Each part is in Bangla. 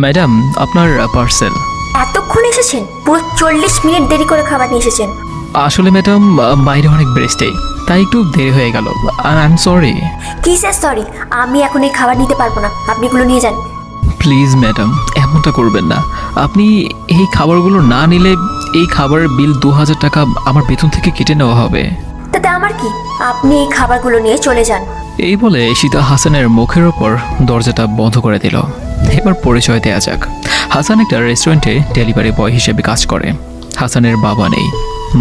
ম্যাডাম, আপনার পার্সেল। এতক্ষণ এসেছেন? পুরো 40 মিনিট দেরি করে খাবার নিয়ে এসেছেন। আসলে ম্যাডাম, বাইরে অনেক বৃষ্টি, তাই একটু দেরি হয়ে গেল। I am sorry. কি স্যার সরি? আমি এখন এই খাবার নিতে পারবো না, আপনি এগুলো নিয়ে যান। প্লিজ ম্যাডাম, এমনটা করবেন না। আপনি এই খাবারগুলো না নিলে এই খাবারের বিল 2000 টাকা আমার বেতন থেকে কেটে নেওয়া হবে। তাতে আমার কি? আপনি এই খাবারগুলো নিয়ে চলে যান। এই বলে ঈশিতা হাসানের মুখের ওপর দরজাটা বন্ধ করে দিল। এবার পরিচয় দেয়া যাক। হাসান একটা রেস্টুরেন্টে ডেলিভারি বয় হিসেবে কাজ করে। হাসানের বাবা নেই,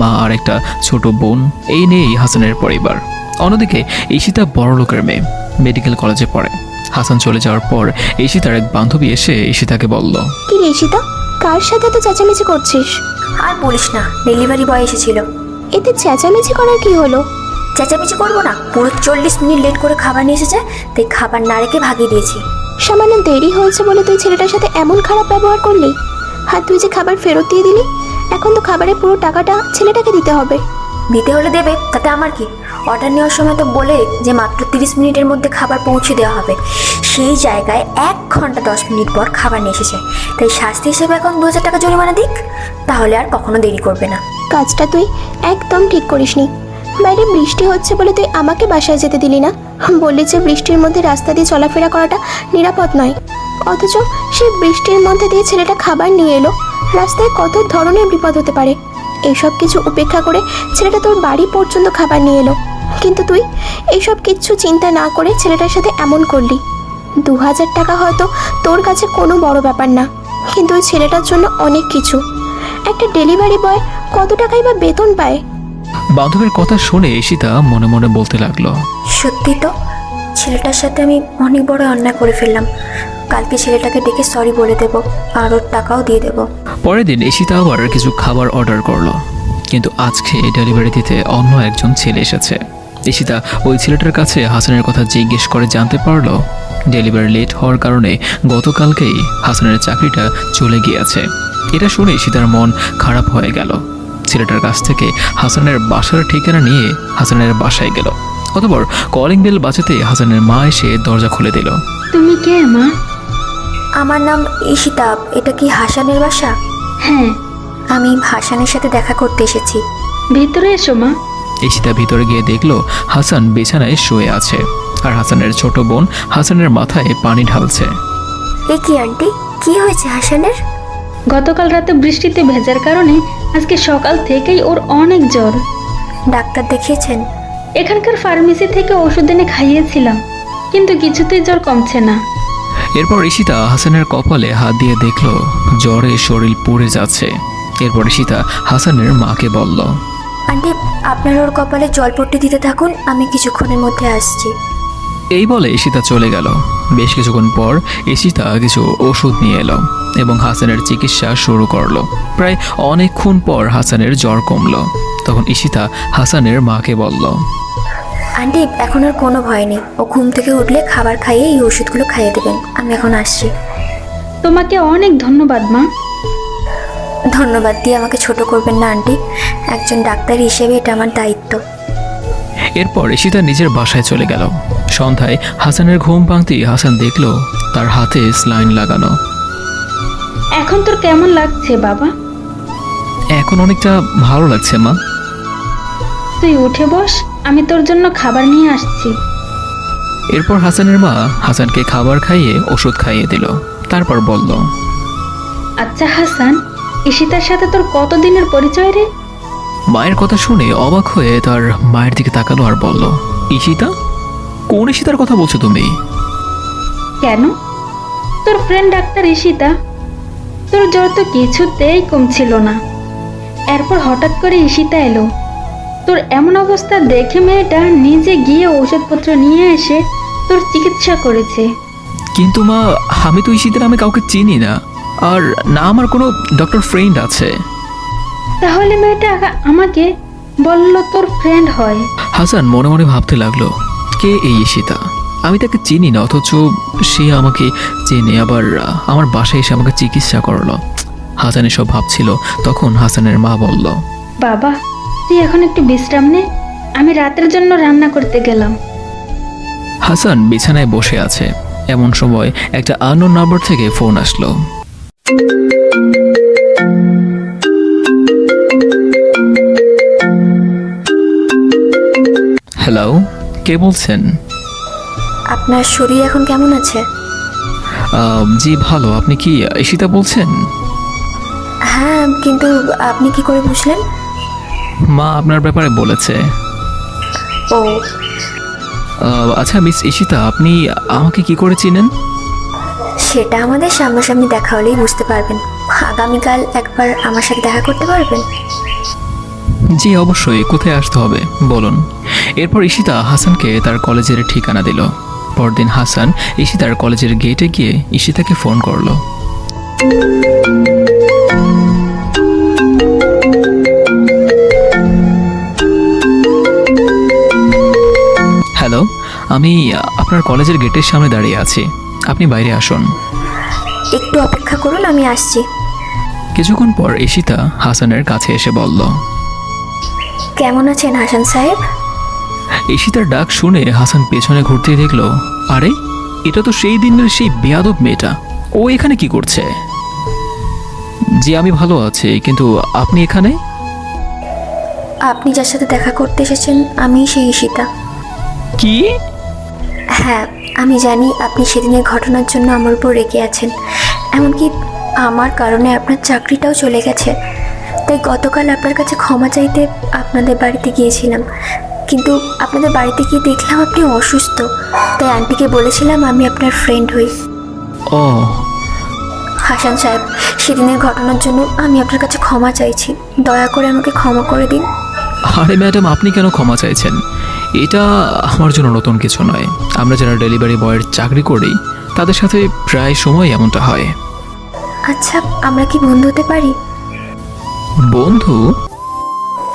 মা আর একটা ছোট বোন, এই নিয়েই হাসানের পরিবার। অন্যদিকে ঈশিতা বড়লোকের মেয়ে, মেডিকেল কলেজে পড়ে। হাসান চলে যাওয়ার পর ঈশিতার এক বান্ধবী এসে ঈশিতাকে বলল, কি রে ঈশিতা, কার সাথে তো চেঁচামেচি করছিস? আর বলিস না, ডেলিভারি বয় এসেছিল। এতে চেঁচামেচি করার কি হলো? চেঁচামেচি করবো না, পুরো 40 মিনিট লেট করে খাবার নিয়ে এসেছে, তাই খাবার না রেখে ভাগিয়ে দিয়েছি। সামান্য দেরি হয়েছে বলে তুই ছেলেটার সাথে এমন খারাপ ব্যবহার করলি? আর তুই যে খাবার ফেরত দিয়ে দিলি, এখন তো খাবারের পুরো টাকাটা ছেলেটাকে দিতে হবে। দিতে হলে দেবে, তাতে আমার কি? অর্ডার নেওয়ার সময় তো বলে যে মাত্র 30 মিনিটের মধ্যে খাবার পৌঁছে দেওয়া হবে, সেই জায়গায় 1 ঘন্টা 10 মিনিট পর খাবার নিয়ে এসেছে, তাই শাস্তি হিসেবে এখন 2000 টাকা জরিমানা দিক, তাহলে আর কখনো দেরি করবে না। কাজটা তুই একদম ঠিক করিসনি। বাইরে বৃষ্টি হচ্ছে বলে তুই আমাকে বাসায় যেতে দিলি না, বললি যে বৃষ্টির মধ্যে রাস্তা দিয়ে চলাফেরা করাটা নিরাপদ নয়। অথচ সেই বৃষ্টির মধ্যে দিয়ে ছেলেটা খাবার নিয়ে এলো। রাস্তায় কত ধরনের বিপদ হতে পারে, এইসব কিছু উপেক্ষা করে ছেলেটা তোর বাড়ি পর্যন্ত খাবার নিয়ে এলো। কিন্তু তুই এইসব কিচ্ছু চিন্তা না করে ছেলেটার সাথে এমন করলি। 2000 টাকা হয়তো তোর কাছে কোনো বড় ব্যাপার না, কিন্তু ওই ছেলেটার জন্য অনেক কিছু। একটা ডেলিভারি বয় কত টাকাই বা বেতন পায়? বান্ধবীর কথা শুনে ঈশিতা মনে মনে বলতে লাগলো, সত্যি তো, ছেলেটার সাথে আমি অনেক বড় অন্যায় করে ফেললাম। কালকে ছেলেটাকে ডেকে সরি বলে দেবো, আর ওর টাকাও দিয়ে দেবো। পরের দিন ঈশিতা আবার কিছু খাবার অর্ডার করলো, কিন্তু আজকে ডেলিভারি দিতে অন্য একজন ছেলে এসেছে। ঈশিতা ওই ছেলেটার কাছে হাসানের কথা জিজ্ঞেস করে জানতে পারলো ডেলিভারি লেট হওয়ার কারণে গতকালকেই হাসানের চাকরিটা চলে গিয়েছে। এটা শুনে ঈশিতার মন খারাপ হয়ে গেল। ছেলেটার কাছ থেকে হাসানের বাসার ঠিকানা নিয়ে হাসানের বাসায় গেল। অতঃপর কলিং বেল বাজাতে হাসানের মা এসে দরজা খুলে দিল। তুমি কে মা? আমার নাম ঈশিতা। এটা কি হাসানের বাসা? হ্যাঁ। আমি হাসানের সাথে দেখা করতে এসেছি। ভিতরে এসো মা। ঈশিতা ভিতরে গিয়ে দেখলো হাসান বিছানায় শুয়ে আছে, আর হাসানের ছোট বোন হাসানের মাথায় পানি ঢালছে। এ কি আন্টি, কি হয়েছে হাসানের? গতকাল রাতে বৃষ্টিতে ভেজার কারণে আজকে সকাল থেকেই ওর অনেক জ্বর। ডাক্তার দেখিয়েছেন? এখানকার ফার্মেসি থেকে ওষুধ এনে খাইয়েছিলাম, কিন্তু কিছুতেই জ্বর কমছে না। এরপর ঈশিতা হাসানের কপালে হাত দিয়ে দেখলো জ্বরে শরীর পুড়ে যাচ্ছে। এরপর ঈশিতা হাসানের মাকে বলল, আন্টি, আপনার ওর কপালে জলপট্টি দিতে থাকুন, আমি কিছুক্ষণের মধ্যে আসছি। এই বলে ঈশিতা চলে গেল। বেশ কিছুক্ষণ পর ঈশিতা কিছু ওষুধ নিয়ে এলো এবং হাসানের চিকিৎসা শুরু করলো। প্রায় অনেকক্ষণ পর হাসানের জ্বর কমলো। তখন ঈশিতা হাসানের মাকে বলল, আন্টি, এখন আর কোনো ভয় নেই, ও ঘুম থেকে উঠলে খাবার খাইয়ে এই ওষুধগুলো খাইয়ে দেবেন। আমি এখন আসছি। তোমাকে অনেক ধন্যবাদ মা। ধন্যবাদ দিয়ে আমাকে ছোট করবেন না আন্টি, একজন ডাক্তার হিসেবে এটা আমার দায়িত্ব। এরপর ঈশিতা নিজের বাসায় চলে গেল। সন্ধ্যায় হাসানের ঘুম ভাঙতেই হাসান দেখলো তার হাতে স্লাইন লাগানো। এখন তোর কেমন লাগছে বাবা? এখন অনেকটা ভালো লাগছে মা। তুই উঠে বস, আমি তোর জন্য খাবার নিয়ে আসছি। এরপর হাসানের মা হাসানকে খাবার খাইয়ে ওষুধ খাইয়ে দিল। তারপর বলল, আচ্ছা হাসান, ঈশিতার সাথে তোর কতদিনের পরিচয় রে? মায়ের কথা শুনে অবাক হয়ে তার মায়ের দিকে তাকালো আর বলল, ঈশিতা? কোন ঈশিতার কথা বলছো তুমি? কেন? তোর ফ্রেন্ড ডাক্তার ঈশিতা। তোর জ্বর তো কিছুতেই কমছিল না, এরপর হঠাৎ করে ঈশিতা এলো। তোর এমন অবস্থা দেখে মেয়েটা নিজে গিয়ে ওষুধপত্র নিয়ে এসে তোর চিকিৎসা করেছে। কিন্তু মা, আমি তো ঈশিতার নামে কাউকে চিনি না, আর না আমার কোনো ডক্টর ফ্রেন্ড আছে। তাহলে মেয়েটা আমাকে বলল তোর ফ্রেন্ড হয়। হাসান মনে মনে ভাবতে লাগলো, কে এই ঈশিতা? আমি তাকে চিনি না, অথচ সে আমাকে চেনে, আবার আমার বাসায় এসে আমাকে চিকিৎসা করলো। হাসান এসব ভাবছিল, তখন হাসানের মা বলল, বাবা তুই এখন একটু বিশ্রাম নে, আমি রাতের জন্য রান্না করতে গেলাম। হাসান বিছানায় বসে আছে। এমন সময় একটা আননোন নাম্বার থেকে ফোন আসলো। হ্যালো, কে বলছেন? আপনার শরীর এখন কেমন আছে? জি ভালো। আপনি কি ঈশিতা বলছেন? হ্যাঁ, কিন্তু আপনি কি করে বুঝলেন? মা আপনার ব্যাপারে বলেছে। ও, আচ্ছা মিস ঈশিতা, আপনি আমাকে কি করে চিনেন? সেটা আমাদের সামনাসামনি দেখা হলেই বুঝতে পারবেন। আগামীকাল একবার আমার সাথে দেখা করতে পারবেন? জি অবশ্যই। কোথায় আসতে হবে বলুন। এরপর ঈশিতা হাসানকে তার কলেজের ঠিকানা দিল। পরদিন হাসান ঈশিতার কলেজের গেটে গিয়ে ঈশিতাকে ফোন করলো। হ্যালো, আমি আপনার কলেজের গেটের সামনে দাঁড়িয়ে আছি, আপনি বাইরে আসুন। একটু অপেক্ষা করুন, আমি আসছি। কিছুক্ষণ পর ঈশিতা হাসানের কাছে এসে বলল। কেমন আছেন হাসান সাহেব? ঈশিতার ডাক শুনে হাসান পেছনে ঘুরতেই দেখল, আরে এটা তো সেই দিনের সেই বেয়াদব মেয়েটা। ও এখানে কি করছে? জি আমি ভালো আছি, কিন্তু আপনি এখানে? আপনি যার সাথে দেখা করতে এসেছেন আমি সেই ঈশিতা। কি? হ্যাঁ, আমি জানি আপনি সেদিনের ঘটনার জন্য আমার উপর রেগে আছেন। এমনকি আমার কারণে আপনার চাকরিটাও চলে গেছে। তাই গতকাল আপনার কাছে ক্ষমা চাইতে আপনাদের বাড়িতে গিয়েছিলাম, কিন্তু আপনাদের বাড়িতে গিয়ে দেখলাম আপনি অসুস্থ। তাই আন্টিকে বলেছিলাম আমি আপনার ফ্রেন্ড হই। ও হাসান সাহেব, সেদিনের ঘটনার জন্য আমি আপনার কাছে ক্ষমা চাইছি। দয়া করে আমাকে ক্ষমা করে দিন। আরে ম্যাডাম, আপনি কেন ক্ষমা চাইছেন? এটা আমার জন্য নতুন কিছু নয়। আমরা যারা ডেলিভারি বয়ের চাকরি করি তাদের সাথে প্রায় সময় এমনটা হয়। আচ্ছা, আমরা কি বন্ধু হতে পারি? বন্ধু?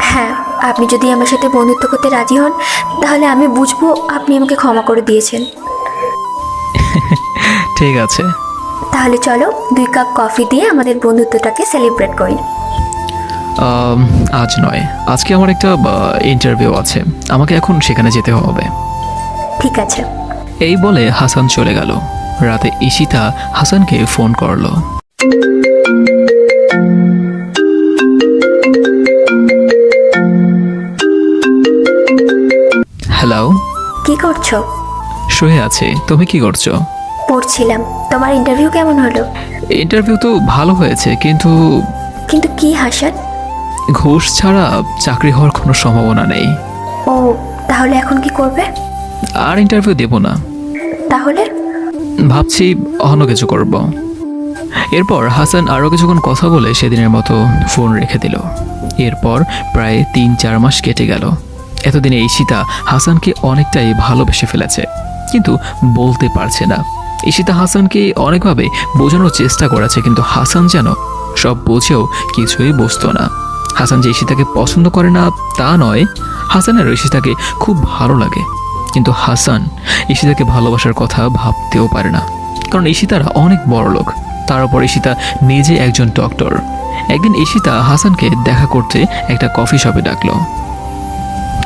হ্যাঁ, আপনি যদি আমার সাথে বন্ধুত্ব করতে রাজি হন তাহলে আমি বুঝবো আপনি আমাকে ক্ষমা করে দিয়েছেন। ঠিক আছে। তাহলে চলো 2 কাপ কফি দিয়ে আমাদের বন্ধুত্বটাকে সেলিব্রেট করি। আজ নয়, আজকে আমার একটা ইন্টারভিউ আছে, আমাকে এখন সেখানে যেতে হবে। ঠিক আছে। এই বলে হাসান চলে গেল। রাতে ঈশিতা হাসানকে ফোন করলো। হ্যালো, কি করছো? শুয়ে আছি। তুমি কি করছো? পড়ছিলাম। তোমার ইন্টারভিউ কেমন হলো? ইন্টারভিউ তো ভালো হয়েছে, কিন্তু কিন্তু কি হাসান? ঘুষ ছাড়া চাকরি হওয়ার কোনো সম্ভাবনা নেই। ও, তাহলে এখন কি করবে? আর ইন্টারভিউ দেব না। তাহলে? ভাবছি অন্য কিছু করব। এরপর হাসান আরও কিছুক্ষণ কথা বলে সেদিনের মতো ফোন রেখে দিল। এরপর প্রায় 3-4 মাস কেটে গেল। এতদিনে ঈশিতা হাসানকে অনেকটাই ভালোবেসে ফেলেছে, কিন্তু বলতে পারছে না। ঈশিতা হাসানকে অনেকভাবে বোঝানোর চেষ্টা করেছে, কিন্তু হাসান যেন সব বুঝেও কিছুই বুঝতো না। হাসান যে ঈশিতাকে পছন্দ করে না তা নয়, হাসানের ঈশিতাকে খুব ভালো লাগে, কিন্তু হাসান ঈশিতাকে ভালোবাসার কথা ভাবতেও পারে না, কারণ ঈশিতারা অনেক বড় লোক। তার উপর ঈশিতা নিজে একজন ডক্টর। একদিন ঈশিতা হাসানকে দেখা করতে একটা কফি শপে ডাকলো।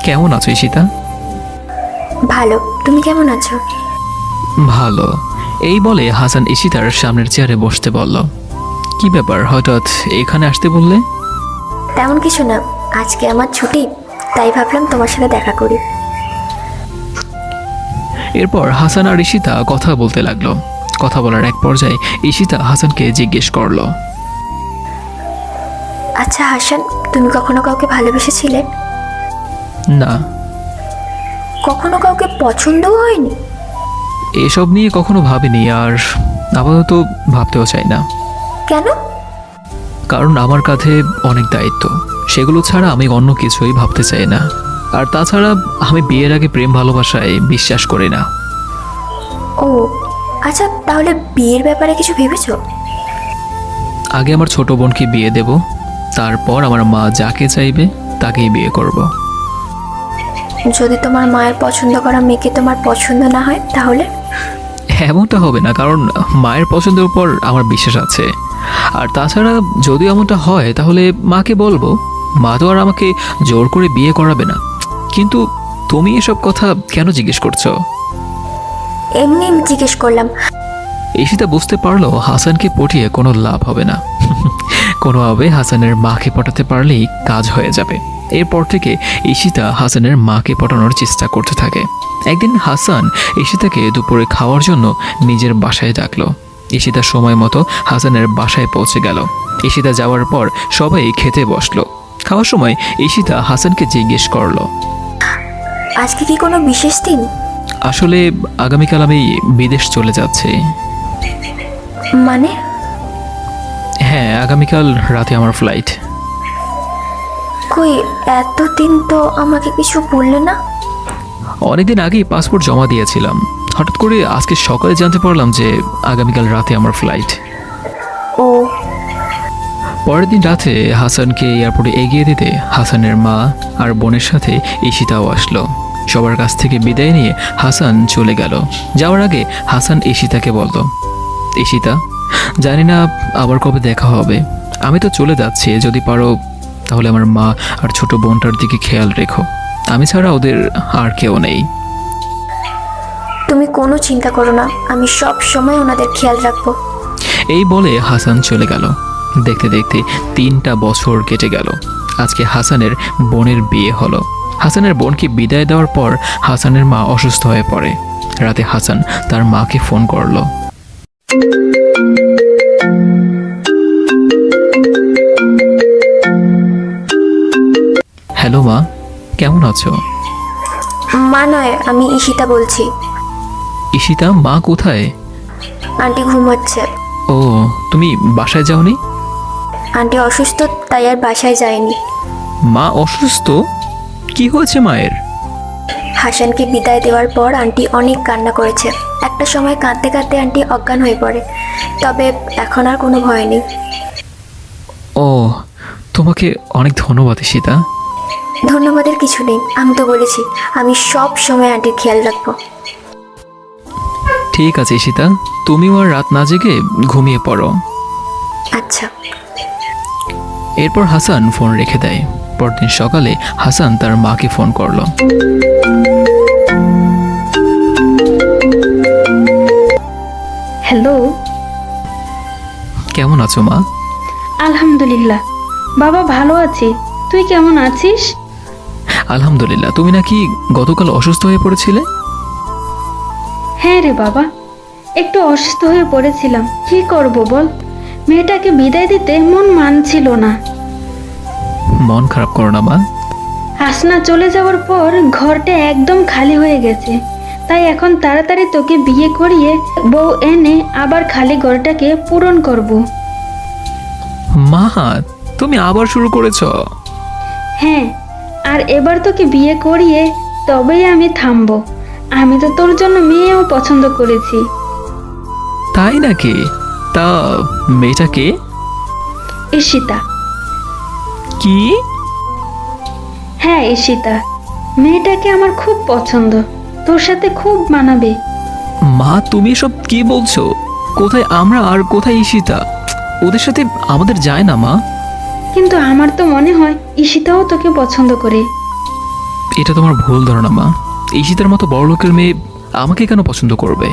কেমন আছো ঈশিতা? ভালো। তুমি কেমন আছো? ভালো। এই বলে হাসান ঈশিতার সামনের চেয়ারে বসতে বলল। কি ব্যাপার, হঠাৎ এখানে আসতে বললে? তেমন কিছু না, আজকে আমার ছুটি, তাই ভাবলাম তোমার সাথে দেখা করি। এরপর হাসান আর ঈশিতা কথা বলতে লাগলো। কথা বলার এক পর্যায়ে ঈশিতা হাসানকে জিজ্ঞেস করলো, আচ্ছা হাসান, তুমি কখনো কাউকে ভালোবেসেছিলে? না। কখনো কাউকে পছন্দও হয়নি? এসব নিয়ে কখনো ভাবিনি, আর আপাতত ভাবতেও চাই না। কেন? কারণ আমার কাঁধে অনেক দায়িত্ব, সেগুলো ছাড়া আমি অন্য কিছুই ভাবতে চাই না। আর তাছাড়া আমি বিয়ের আগে প্রেম ভালোবাসায় বিশ্বাস করি না। ও আচ্ছা, তাহলে বিয়ের ব্যাপারে কিছু ভেবেছো? আগে আমার ছোট বোনকে বিয়ে দেব, তারপর আমার মা যাকে চাইবে তাকেই বিয়ে করব। যদি তোমার মায়ের পছন্দ করা মেয়েকে তোমার পছন্দ না হয় তাহলে? এমনটা হবে না, কারণ মায়ের পছন্দের উপর আমার বিশ্বাস আছে। আর তাছাড়া যদি এমনটা হয় তাহলে মাকে বলবো, মা তো আর আমাকে জোর করে বিয়ে করাবে না। কিন্তু তুমি এসব কথা কেন জিজ্ঞেস করছো? এমনি জিজ্ঞেস করলাম। ঈশিতা বুঝতে পারলো হাসানকে পটিয়ে কোনো লাভ হবে না। কোনোভাবে হাসানের মাকে পটাতে পারলেই কাজ হয়ে যাবে। এরপর থেকে ঈশিতা হাসানের মাকে পটানোর চেষ্টা করতে থাকে। একদিন হাসান ঈশিতাকে দুপুরে খাওয়ার জন্য নিজের বাসায় ডাকলো। ঈশিতা সময় মতো হাসানের বাসায় পৌঁছে গেল। ঈশিতা যাওয়ার পর সবাই খেতে বসলো। খাওয়ার সময় ঈশিতা হাসানকে জিজ্ঞেস করলো, আজকে কি কোনো বিশেষ দিন? আসলে আগামীকাল আমি বিদেশ চলে যাচ্ছি। মানে? হ্যাঁ, আগামীকাল রাতে আমার ফ্লাইট। কই এতদিন তো আমাকে কিছু বললে না? অনেকদিন আগেই পাসপোর্ট জমা দিয়েছিলাম। হঠাৎ করে আজকে সকালে জানতে পারলাম যে আগামীকাল রাতে আমার ফ্লাইট। ও, পরের দিন রাতে হাসানকে এয়ারপোর্টে এগিয়ে দিতে হাসানের মা আর বোনের সাথে ঈশিতাও আসলো। সবার কাছ থেকে বিদায় নিয়ে হাসান চলে গেল। যাওয়ার আগে হাসান ঈশিতাকে বলল, ঈশিতা, জানি না আবার কবে দেখা হবে। আমি তো চলে যাচ্ছি, যদি পারো তাহলে আমার মা আর ছোট বোনটার দিকে খেয়াল রেখো। আমি ছাড়া ওদের আর কেউ নেই। তুমি কোনো চিন্তা করো না, আমি সব সময় ওনাদের খেয়াল রাখবো। এই বলে হাসান চলে গেল। দেখতে দেখতে 3টা বছর কেটে গেল। আজকে হাসানের বোনের বিয়ে হলো। হাসানের বোনকে বিদায় দেওয়ার পর হাসানের মা অসুস্থ হয়ে পড়ে। রাতে হাসান তার মাকে ফোন করলো। হ্যালো মা, কেমন আছো? মা নয়, আমি ঈশিতা বলছি। ঈশিতা, মা কোথায়? আন্টি ঘুমাচ্ছে। ও, তুমি বাসায় যাওনি? আন্টি অসুস্থ, তাই আর বাসায় যায়নি। মা অসুস্থ? কি হয়েছে মায়ের? হাসানকে বিদায় দেওয়ার পর আন্টি অনেক কান্না করেছে। একটা সময় কাঁদতে কাঁদতে আন্টি অজ্ঞান হয়ে পড়ে। তবে এখন আর কোনো ভয় নেই। ও, তোমাকে অনেক ধন্যবাদ ঈশিতা। ধন্যবাদের কিছু নেই, আমি তো বলেছি আমি সব সময় আন্টির খেয়াল রাখবো। ঠিক আছে ঈশিতা, তুমিও আর রাত না জেগে ঘুমিয়ে পড়ো। আচ্ছা। এরপর হাসান ফোন রেখে দেয়। পরদিন সকালে হাসান তার মাকে ফোন করলো। হ্যালো, কেমন আছো মা? আলহামদুলিল্লাহ বাবা, ভালো আছি। তুই কেমন আছিস? আলহামদুলিল্লাহ। তুমি নাকি গতকাল অসুস্থ হয়ে পড়েছিলে? হ্যাঁ রে বাবা, একটু অসুস্থ হয়ে পড়েছিলাম। কি করব বল, মেয়েটাকে বিদায় দিতে মন মানছিল না। মন খারাপ করো না মা। হাসনা চলে যাওয়ার পর ঘরটা একদম খালি হয়ে গেছে। তাই এখন তাড়াতাড়ি তোকে বিয়ে করিয়ে বউ এনে আবার খালি ঘরটাকে পূরণ করব। মা, তুমি আবার শুরু করেছো? হ্যাঁ, আর এবার তোকে বিয়ে করিয়ে তবেই আমি থামবো। আমি তো তোর জন্য মেয়েও পছন্দ করেছি। তাই নাকি? তা মেয়েটাকে? ঈশিতা। কি? হ্যাঁ ঈশিতা, মেয়েটাকে আমার খুব পছন্দ, তোর সাথে খুব মানাবে। মা, তুমি সব কি বলছো? কোথায় আমরা আর কোথায় ঈশিতা? ওদের সাথে আমাদের যায় না মা। কিন্তু আমার তো মনে হয় ঈশিতাও তোকে পছন্দ করে। এটা তোমার ভুল ধারণা মা। ঈশিতার মতো বড় লোকের মেয়ে আমাকে কেন পছন্দ করবে?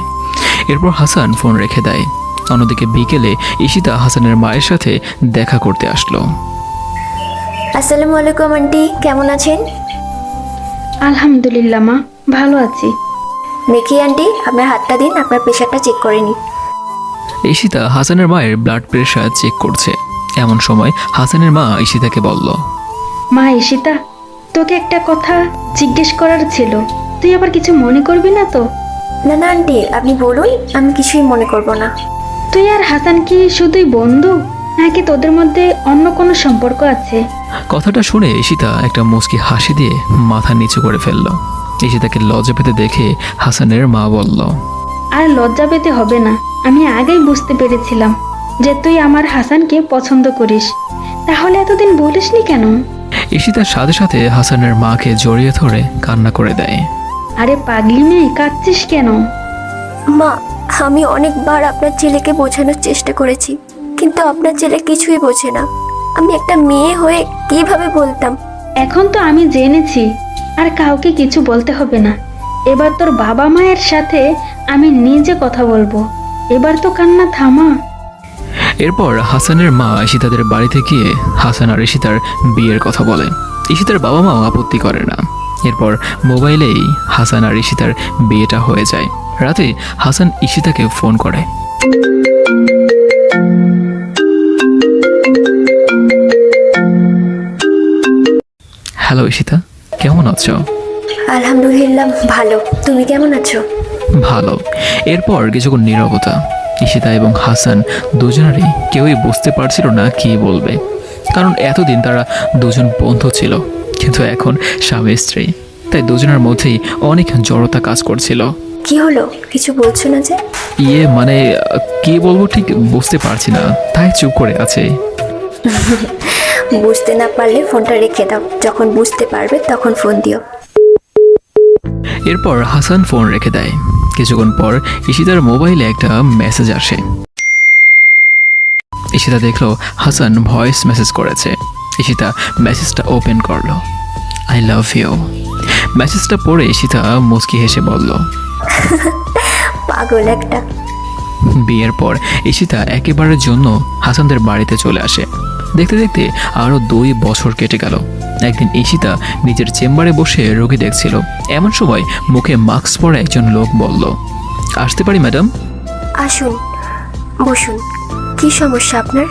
এরপর হাসান ফোন রেখে দেয়। অন্যদিকে বিকেলে ঈশিতা হাসানের মায়ের সাথে দেখা করতে আসলো। আসসালামু আলাইকুম আন্টি, কেমন আছেন? আলহামদুলিল্লাহ মা, ভালো আছি। দেখি আন্টি, আপনার হাতটা দিন, আপনার প্রেশারটা চেক করে নিই। ঈশিতা হাসানের মায়ের ব্লাড প্রেশার চেক করছে। এমন সময় হাসানের মা ঈশিতাকে বলল, মা ঈশিতা, তোকে একটা কথা জিজ্ঞেস করার ছিল, তুই আবার কিছু মনে করবি না তো? না না আন্টি, আপনি বলুন, আমি কিছুই মনে করব না। তুই আর হাসান কি শুধুই বন্ধু, নাকি তোদের মধ্যে অন্য কোনো সম্পর্ক আছে? কথাটা শুনে ঈশিতা একটা মুচকি হাসি দিয়ে মাথা নিচু করে ফেলল। ঈশিতাকে লজ্জা পেতে দেখে হাসানের মা বলল, আর লজ্জা পেতে হবে না, আমি আগেই বুঝতে পেরেছিলাম যে তুই আমার হাসানকে পছন্দ করিস। তাহলে এতদিন বলিসনি কেন? ঈশিতার সাথে সাথে হাসানের মাকে জড়িয়ে ধরে কান্না করে দেয়। আরে পাগলি মেয়ে, কাঁদছিস কেন? মা, আমি অনেকবার আপনার ছেলেকে বোঝানোর চেষ্টা করেছি, কিন্তু আপনার ছেলে কিছুই বোঝে না। আমি একটা মেয়ে হয়ে কিভাবে বলতাম? এখন তো আমি জেনেছি, আর কাউকে কিছু বলতে হবে না। এবার তোর বাবা মায়ের সাথে আমি নিজে কথা বলবো। এবার তো কান্না থামা। এরপর হাসানের মা ঈশিতাদের বাড়িতে গিয়ে হাসান আর ঈশিতার বিয়ের কথা বলে। ঈশিতার বাবা মাও আপত্তি করে না। এরপর মোবাইলেই হাসান আর ঈশিতার বিয়েটা হয়ে যায়। রাতে হাসান ঈশিতাকে ফোন করে। হ্যালো ঈশিতা, কেমন আছো? আলহামদুলিল্লাহ ভালো, তুমি কেমন আছো? ভালো। এরপর কিছুক্ষণ নীরবতা। ঈশিতা এবং হাসান দুজনেরই কেউই বুঝতে পারছিল না কী বলবে, কারণ এতদিন তারা দুজন বন্ধু ছিল, কিন্তু এখন স্বামী স্ত্রী, তাই দুজনের মধ্যেই অনেক জড়তা কাজ করছিল। কি হলো, কিছু বলছো না যে? মানে কি বলবো ঠিক বুঝতে পারছি না, তাই চুপ করে আছে। বুঝতে না পারলে ফোনটা রেখে দাও, যখন বুঝতে পারবে তখন ফোন দিও। এরপর হাসান ফোন রেখে দেয়। কিছুক্ষণ পর ঈশিতার মোবাইলে একটা মেসেজ আসে। ঈশিতা দেখলো হাসান ভয়েস মেসেজ করেছে। ঈশিতা মেসেজটা ওপেন করলো। I love you. মেসেজটা পড়ে ঈশিতা মুচকি হেসে বলল। পাগল একটা। বিয়ের পর ঈশিতা একেবারের জন্য হাসানদের বাড়িতে চলে আসে। দেখতে দেখতে আরও 2 বছর কেটে গেল। একদিন ঈশিতা নিজের চেম্বারে বসে রোগী দেখছিল। এমন সময় মুখে মাস্ক পরা একজন লোক বলল, আসতে পারি ম্যাডাম? আসুন, বসুন। কি সমস্যা আপনার?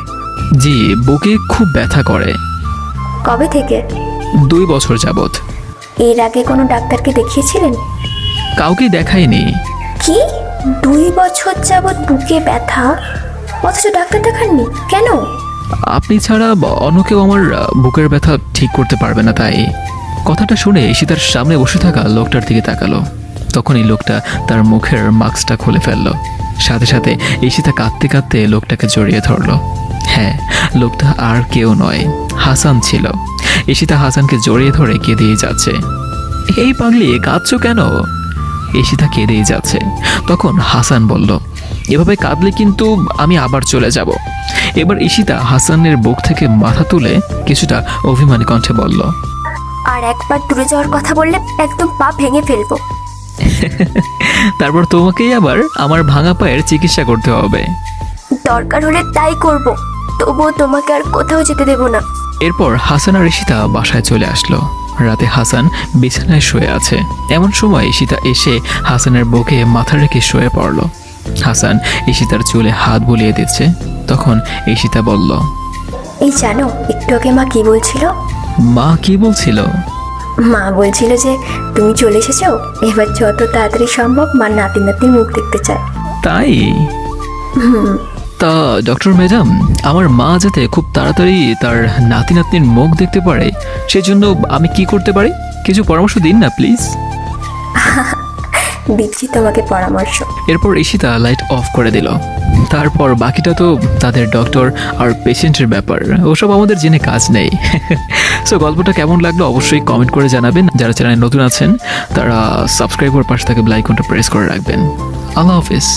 জি, বুকে খুব ব্যথা করে। কবে থেকে? 2 বছর যাবত। এর আগে কোনো ডাক্তারকে দেখিয়েছিলেন? কাউকে দেখাইনি। কি, 2 বছর যাবৎ বুকে ব্যথা, অথচ ডাক্তার দেখাননি কেন? আপনি ছাড়া অন্য কেউ আমার বুকের ব্যথা ঠিক করতে পারবে না, তাই। কথাটা শুনে ঈশিতার সামনে বসে থাকা লোকটার দিকে তাকালো। তখনই লোকটা তার মুখের মাস্কটা খুলে ফেললো। সাথে সাথে ঈশিতা কাঁদতে কাঁদতে লোকটাকে জড়িয়ে ধরলো। হ্যাঁ, লোকটা আর কেউ নয়, হাসান ছিল। ঈশিতা হাসানকে জড়িয়ে ধরে কেঁদেই যাচ্ছে। এই পাগলি, কাঁদছো কেন? ঈশিতা কেঁদেই যাচ্ছে। তখন হাসান বলল, এভাবে কাঁদলে কিন্তু আমি আবার চলে যাব। এবার ঈশিতা হাসানের বুক থেকে মাথা তুলে কিছুটা অভিমানী কণ্ঠে বলল, আর একবার দূরে যাওয়ার কথা বললে একদম পা ভেঙে ফেলবো। তারপর তোমাকেই আবার আমার ভাঙা পায়ের চিকিৎসা করতে হবে। দরকার হলে তাই করব, তবুও তোমাকে আর কোথাও যেতে দেব না। এরপর হাসান আর ঈশিতা বাসায় চলে আসলো। রাতে হাসান বিছানায় শুয়ে আছে। এমন সময় ঈশিতা এসে হাসানের বুকে মাথা রেখে শুয়ে পড়ল। হাসান ঈশিতার চুলে হাত বুলিয়ে দিচ্ছে। তখন ঈশিতা বলল, এই জানো, একটু আগে মা কি বলছিল? মা কি বলছিল? মা বলছিল যে তুমি চলে এসেছো, এবার যত তাড়াতাড়ি সম্ভব মা নাতি নাতির মুখ দেখতে চায়। তাই? তা ডক্টর ম্যাডাম, আমার মা যাতে খুব তাড়াতাড়ি তার নাতি নাতনির মুখ দেখতে পারে, সেজন্য আমি কি করতে পারি? কিছু পরামর্শ দিন না প্লিজ। দিচ্ছি তোমাকে পরামর্শ। এরপর ঈশিতা লাইট অফ করে দিল। তারপর বাকিটা তো তাদের ডক্টর আর পেশেন্টের ব্যাপার, ওসব আমাদের জেনে কাজ নেই। সো গল্পটা কেমন লাগলো অবশ্যই কমেন্ট করে জানাবেন। যারা চ্যানেলে নতুন আছেন তারা সাবস্ক্রাইব করে পাশে থাকা বেল আইকনটা প্রেস করে রাখবেন। আল্লাহ হাফিজ।